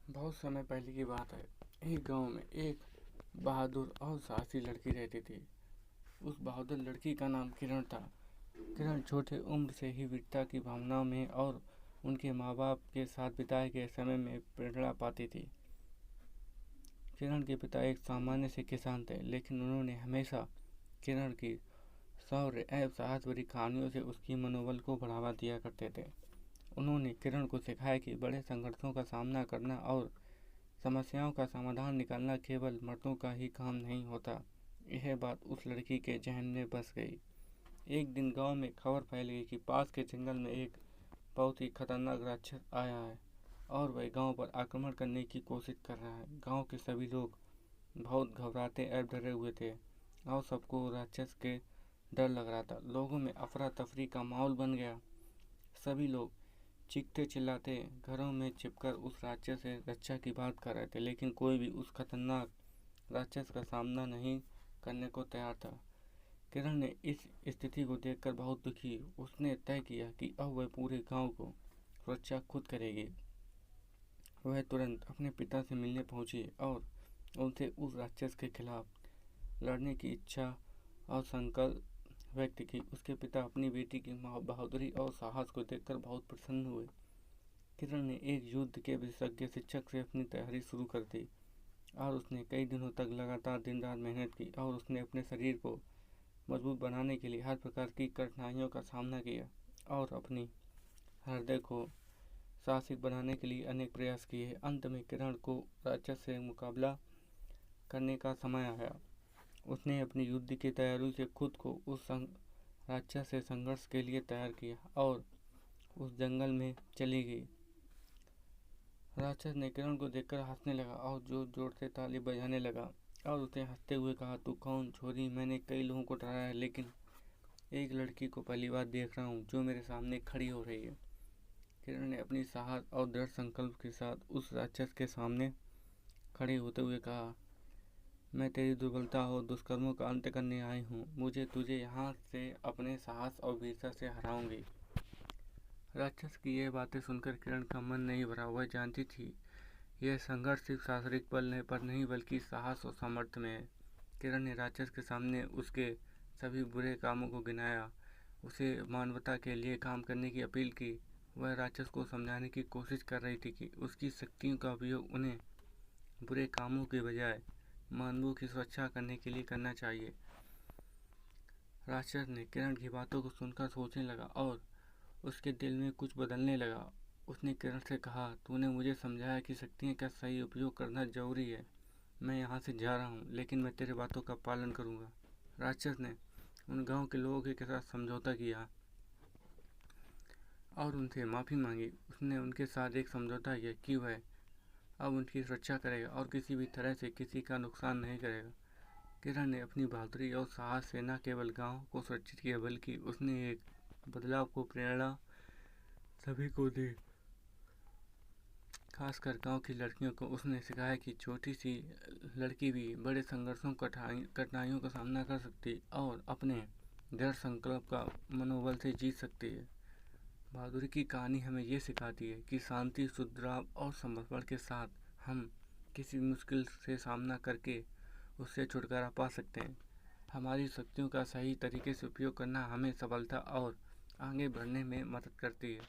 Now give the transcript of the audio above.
बहुत समय पहले की बात है। एक गांव में एक बहादुर और साहसी लड़की रहती थी। उस बहादुर लड़की का नाम किरण था। किरण छोटे उम्र से ही वीरता की भावनाओं में और उनके माँ बाप के साथ बिताए गए समय में प्रेरणा पाती थी। किरण के पिता एक सामान्य से किसान थे, लेकिन उन्होंने हमेशा किरण की शौर्य एवं साहस भरी कहानियों से उसकी मनोबल को बढ़ावा दिया करते थे। उन्होंने किरण को सिखाया कि बड़े संघर्षों का सामना करना और समस्याओं का समाधान निकालना केवल मर्दों का ही काम नहीं होता। यह बात उस लड़की के जहन में बस गई। एक दिन गांव में खबर फैल गई कि पास के जंगल में एक बहुत ही खतरनाक राक्षस आया है और वह गांव पर आक्रमण करने की कोशिश कर रहा है। गांव के सभी लोग बहुत घबराते और डरे हुए थे और सबको राक्षस के डर लग रहा था। लोगों में अफरा तफरी का माहौल बन गया। सभी लोग चीखते चिल्लाते घरों में छिपकर उस राक्षस से रक्षा की बात कर रहे थे, लेकिन कोई भी उस खतरनाक राक्षस का सामना नहीं करने को तैयार था। किरण ने इस स्थिति को देखकर बहुत दुखी। उसने तय किया कि अब वह पूरे गांव को सुरक्षा खुद करेगी। वह तुरंत अपने पिता से मिलने पहुंची और उनसे उस राक्षस के खिलाफ लड़ने की इच्छा और संकल्प व्यक्त की। उसके पिता अपनी बेटी की बहादुरी और साहस को देखकर बहुत प्रसन्न हुए। किरण ने एक युद्ध के विशेषज्ञ शिक्षक से अपनी तैयारी शुरू कर दी और उसने कई दिनों तक लगातार दिन रात मेहनत की और उसने अपने शरीर को मजबूत बनाने के लिए हर प्रकार की कठिनाइयों का सामना किया और अपनी हृदय को साहसिक बनाने के लिए अनेक प्रयास किए। अंत में किरण को राक्षस से मुकाबला करने का समय आया। उसने अपनी युद्ध की तैयारी से खुद को उस राक्षस से संघर्ष के लिए तैयार किया और उस जंगल में चली गई। राक्षस ने किरण को देखकर हंसने लगा और जोर जोर से ताली बजाने लगा और उसे हंसते हुए कहा, तू कौन छोरी? मैंने कई लोगों को डराया है, लेकिन एक लड़की को पहली बार देख रहा हूँ जो मेरे सामने खड़ी हो रही है। किरण ने अपनी साहस और दृढ़ संकल्प के साथ उस राक्षस के सामने खड़े होते हुए कहा, मैं तेरी दुर्बलता और दुष्कर्मों का अंत करने आई हूँ। मुझे तुझे यहाँ से अपने साहस और वीरता से हराऊंगी। राक्षस की यह बातें सुनकर किरण का मन नहीं भरा। वह जानती थी यह संघर्ष सिर्फ शारीरिक बल पर नहीं बल्कि साहस और सामर्थ्य में है। किरण ने राक्षस के सामने उसके सभी बुरे कामों को गिनाया, उसे मानवता के लिए काम करने की अपील की। वह राक्षस को समझाने की कोशिश कर रही थी कि उसकी शक्तियों का उपयोग उन्हें बुरे कामों के बजाय मानवों की सुरक्षा करने के लिए करना चाहिए। राक्षस ने किरण की बातों को सुनकर सोचने लगा और उसके दिल में कुछ बदलने लगा। उसने किरण से कहा, तूने मुझे समझाया कि शक्तियों का सही उपयोग करना जरूरी है। मैं यहाँ से जा रहा हूँ, लेकिन मैं तेरे बातों का पालन करूँगा। राक्षस ने उन गांव के लोगों के साथ समझौता किया और उनसे माफ़ी मांगी। उसने उनके साथ एक समझौता किया कि वह अब उनकी सुरक्षा करेगा और किसी भी तरह से किसी का नुकसान नहीं करेगा। किरण ने अपनी बहादुरी और साहस से न केवल गांव को सुरक्षित किया, बल्कि उसने एक बदलाव को प्रेरणा सभी को दी। खासकर गांव की लड़कियों को उसने सिखाया कि छोटी सी लड़की भी बड़े संघर्षों कठिनाइयों का सामना कर सकती और अपने दृढ़ संकल्प का मनोबल से जीत सकती है। बहादुरी की कहानी हमें ये सिखाती है कि शांति, शुद्राव और समर्पण के साथ हम किसी मुश्किल से सामना करके उससे छुटकारा पा सकते हैं। हमारी शक्तियों का सही तरीके से उपयोग करना हमें सफलता और आगे बढ़ने में मदद करती है।